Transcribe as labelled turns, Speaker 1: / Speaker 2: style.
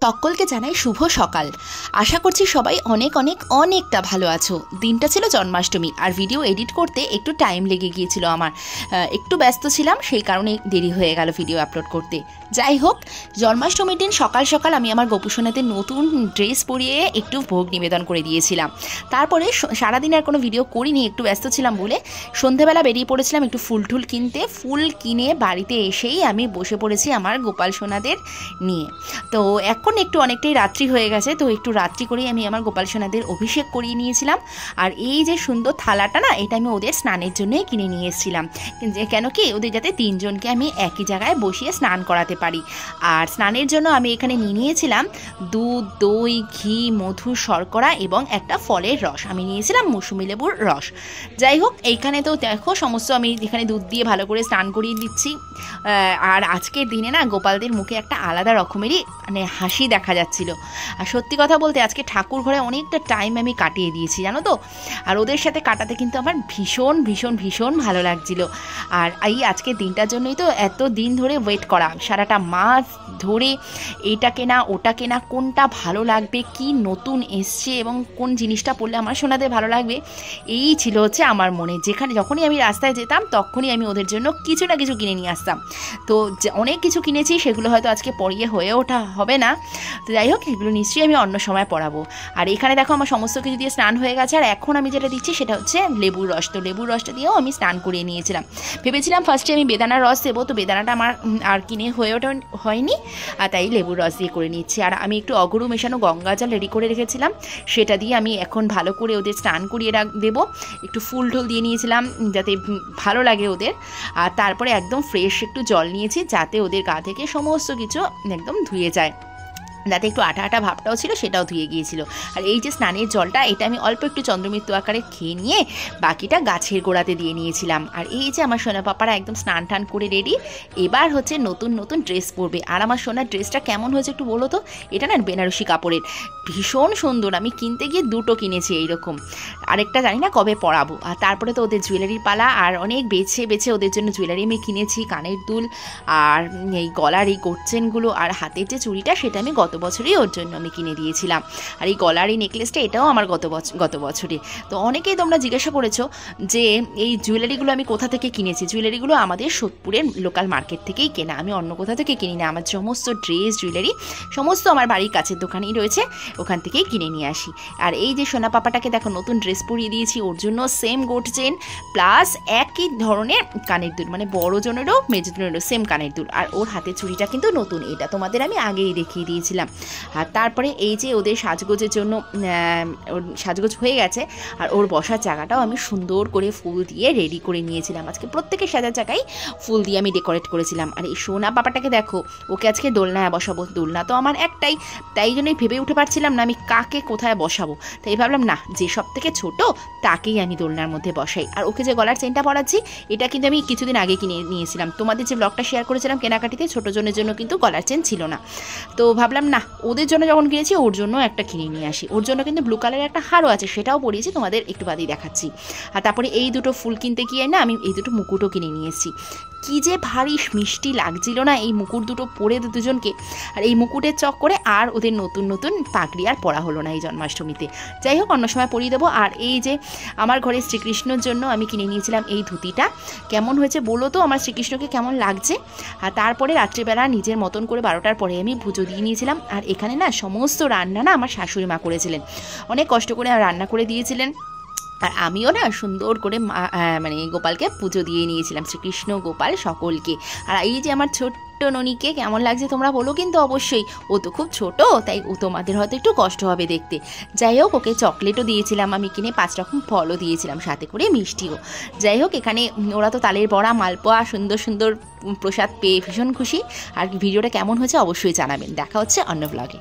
Speaker 1: সকলকে জানাই শুভ সকাল। আশা করছি সবাই অনেকটা ভালো আছো। দিনটা ছিল জন্মাষ্টমী, আর ভিডিও এডিট করতে একটু টাইম লেগে গিয়েছিল আমার, একটু ব্যস্ত ছিলাম, সেই কারণে দেরি হয়ে গেল ভিডিও আপলোড করতে। যাই হোক, জন্মাষ্টমীর দিন সকাল সকাল আমি আমার গোপুসোনাতে নতুন ড্রেস পরিয়ে একটু ভোগ নিবেদন করে দিয়েছিলাম। তারপরে সারাদিন আর কোনো ভিডিও করিনি, একটু ব্যস্ত ছিলাম বলে সন্ধেবেলা বেরিয়ে পড়েছিলাম একটু ফুল কিনতে। ফুল কিনে বাড়িতে এসেই আমি বসে পড়েছি আমার গোপাল সোনাদের নিয়ে। তো এখন একটু অনেকটাই রাত্রি হয়ে গেছে, তো একটু রাত্রি করেই আমি আমার গোপাল সোনাদের অভিষেক করিয়ে নিয়েছিলাম। আর এই যে সুন্দর থালাটা না, এটা আমি ওদের স্নানের জন্যই কিনে নিয়ে এসেছিলাম। কেন কি, ওদের যাতে তিনজনকে আমি একই জায়গায় বসিয়ে স্নান করাতে পারি। আর স্নানের জন্য আমি এখানে নিয়েছিলাম দুধ, দই, ঘি, মধু, শর্করা এবং একটা ফলের রস। আমি নিয়েছিলাম মৌসুমি লেবুর রস। যাই হোক, এইখানে তো দেখো সমস্ত আমি এখানে দুধ দিয়ে ভালো করে স্নান করিয়ে দিচ্ছি। আর আজকের দিনে না গোপালদের মুখে একটা আলাদা রকমেরই মানে হাসি দেখা যাচ্ছিল। আর সত্যি কথা বলতে আজকে ঠাকুর ঘরে অনেকটা টাইম আমি কাটিয়ে দিয়েছি, জানো তো। আর ওদের সাথে কাটাতে কিন্তু আমার ভীষণ ভালো লাগছিল। আর এই আজকের দিনটার জন্যই তো এত দিন ধরে ওয়েট করা, সারাটা মাস ধরে এটা কেনা ওটা কেনা, কোনটা ভালো লাগবে, কি নতুন এসছে এবং কোন জিনিসটা পড়লে আমার সোনাদের ভালো লাগবে, এই ছিল হচ্ছে আমার মনে। যখনই আমি রাস্তায় যেতাম তখনই আমি ওদের জন্য কিছু না কিছু কিনে নিয়ে আসতাম। তো অনেক কিছু কিনেছি, সেগুলো হয়তো আজকে পরিয়ে হয়ে ওঠা হবে না। তো যাই হোক, এগুলো নিশ্চয়ই আমি অন্য সময় পড়াবো। আর এখানে দেখো আমার সমস্ত কিছু দিয়ে স্নান হয়ে গেছে। আর এখন আমি যেটা দিচ্ছি সেটা হচ্ছে লেবুর রস। তো লেবুর রসটা দিয়েও আমি স্নান করিয়ে নিয়েছিলাম। ভেবেছিলাম ফার্স্টে আমি বেদানার রস দেবো, তো বেদানাটা আমার আর কিনে হয়নি, আর তাই লেবুর রস দিয়ে করে নিচ্ছি। আর আমি একটু অগরু মেশানো গঙ্গা জল রেডি করে রেখেছিলাম, সেটা দিয়ে আমি এখন ভালো করে ওদের স্নান করিয়ে দেবো। একটু ফুল দিয়ে নিয়েছিলাম যাতে ভালো লাগে ওদের। আর তারপরে একদম ফ্রেশ একটু জল নিয়েছি, যাতে ওদের গা থেকে সমস্ত কিছু একদম ধুয়ে যায়, যাতে একটু আটা ভাবটাও ছিল সেটাও ধুয়ে গিয়েছিল। আর এই যে স্নানের জলটা, এটা আমি অল্প একটু চন্দ্রমৃত্যু আকারে খেয়ে নিয়ে বাকিটা গাছের গোড়াতে দিয়ে নিয়েছিলাম। আর এই যে আমার সোনা পাপারা একদম স্নান টান করে রেডি, এবার হচ্ছে নতুন ড্রেস পরবে। আর আমার সোনার ড্রেসটা কেমন হয়েছে একটু বলো তো। এটা না বেনারসি কাপড়ের, ভীষণ সুন্দর। আমি কিনতে গিয়ে দুটো কিনেছি এইরকম, আরেকটা জানি না কবে পরাবো। আর তারপরে তো ওদের জুয়েলারির পালা, আর অনেক বেছে ওদের জন্য জুয়েলারি আমি কিনেছি, কানের দুল আর এই গলার এই গোটচেনগুলো, আর হাতের যে চুড়িটা সেটা আমি গত বছরই ওর জন্য আমি কিনে দিয়েছিলাম। আর এই গলার এই নেকলেসটা, এটাও আমার গত বছরে। তো অনেকেই তোমরা জিজ্ঞাসা করেছো যে এই জুয়েলারিগুলো আমি কোথা থেকে কিনেছি। জুয়েলারিগুলো আমাদের সোদপুরের লোকাল মার্কেট থেকেই কেনা, আমি অন্য কোথা থেকে কিনি না। আমার সমস্ত ড্রেস জুয়েলারি সমস্ত আমার বাড়ির কাছের দোকানেই রয়েছে, ওখান থেকেই কিনে নিয়ে আসি। আর এই যে সোনা পাপাটাকে দেখো নতুন ড্রেস পরিয়ে দিয়েছি, ওর জন্য সেম গোট চেন প্লাস একই ধরনের কানের দুল, মানে বড় জনেরও মেজো জনেরও সেম কানের দুল। আর ওর হাতের চুড়িটা কিন্তু নতুন, এটা তোমাদের আমি আগেই দেখিয়ে দিয়েছিলাম। আর তারপরে এই যে ওদের সাজগোজের জন্য ওর সাজগোজ হয়ে গেছে, আর ওর বসার জায়গাটাও আমি সুন্দর করে ফুল দিয়ে রেডি করে নিয়েছিলাম। আজকে প্রত্যেকের সাজার জায়গায় ফুল দিয়ে আমি ডেকোরেট করেছিলাম। আর এই সোনা পাপাটাকে দেখো, ওকে আজকে দোলনায় বসাবো। দোলনা তো আমার একটাই, তাই জন্যই ভেবে উঠে পারছিলাম না আমি কাকে কোথায় বসাবো। তাই ভাবলাম না, যে সব থেকে ছোটো তাকেই আমি দোলনার মধ্যে বসাই। আর ওকে যে গলার চেনটা পরাচ্ছি, এটা কিন্তু আমি কিছুদিন আগে কিনে নিয়েছিলাম। তোমাদের যে ব্লগটা শেয়ার করেছিলাম কেনাকাটিতে, ছোটো জনের জন্য কিন্তু গলার চেন ছিল না। তো ভাবলাম না, ওদের জন্য যখন কিনেছি ওর জন্য একটা কিনে নিয়ে আসি। ওর জন্য কিন্তু ব্লু কালারের একটা হারও আছে, সেটাও পরিয়েছি, তোমাদের একটু বাদেই দেখাচ্ছি। আর তারপরে এই দুটো ফুল কিনতে গিয়ে না আমি এই দুটো মুকুটও কিনে নিয়ে এসেছি। কি যে ভারী মিষ্টি লাগছিল না এই মুকুট দুটো পরে দুজনকে। আর এই মুকুটের চক্করে আর ওদের নতুন পাগড়ি আর পরা হলো না এই জন্মাষ্টমীতে। যাই হোক, অন্য সময় পরিয়ে দেবো। আর এই যে আমার ঘরে শ্রীকৃষ্ণর জন্য আমি কিনে নিয়েছিলাম এই ধুতিটা, কেমন হয়েছে বলো তো, আমার শ্রীকৃষ্ণকে কেমন লাগছে। আর তারপরে রাত্রিবেলা নিজের মতন করে 12টার পরে আমি পুজো দিয়ে নিয়েছিলাম। আর এখানে না সমস্ত রান্না না আমার শাশুড়ি মা করেছিলেন, অনেক কষ্ট করে রান্না করে দিয়েছিলেন। আর আমিও না সুন্দর করে মানে গোপালকে পুজো দিয়ে নিয়েছিলাম, শ্রীকৃষ্ণ গোপাল সকলকে। আর এই যে আমার ছোট্ট ননিকে কেমন লাগছে তোমরা বলো কিন্তু অবশ্যই। ও তো খুব ছোট, তাই ও তোমাদের হয়তো একটু কষ্ট হবে দেখতে। যাই হোক, ওকে চকলেটও দিয়েছিলাম আমি কিনে, 5 রকম ফলও দিয়েছিলাম, সাথে করে মিষ্টিও। যাই হোক, এখানে ওরা তো তালের বড়া, মালপোয়া, সুন্দর প্রসাদ পেয়ে ভীষণ খুশি। আর ভিডিওটা কেমন হয়েছে অবশ্যই জানাবেন। দেখা হচ্ছে অন্য ব্লগে।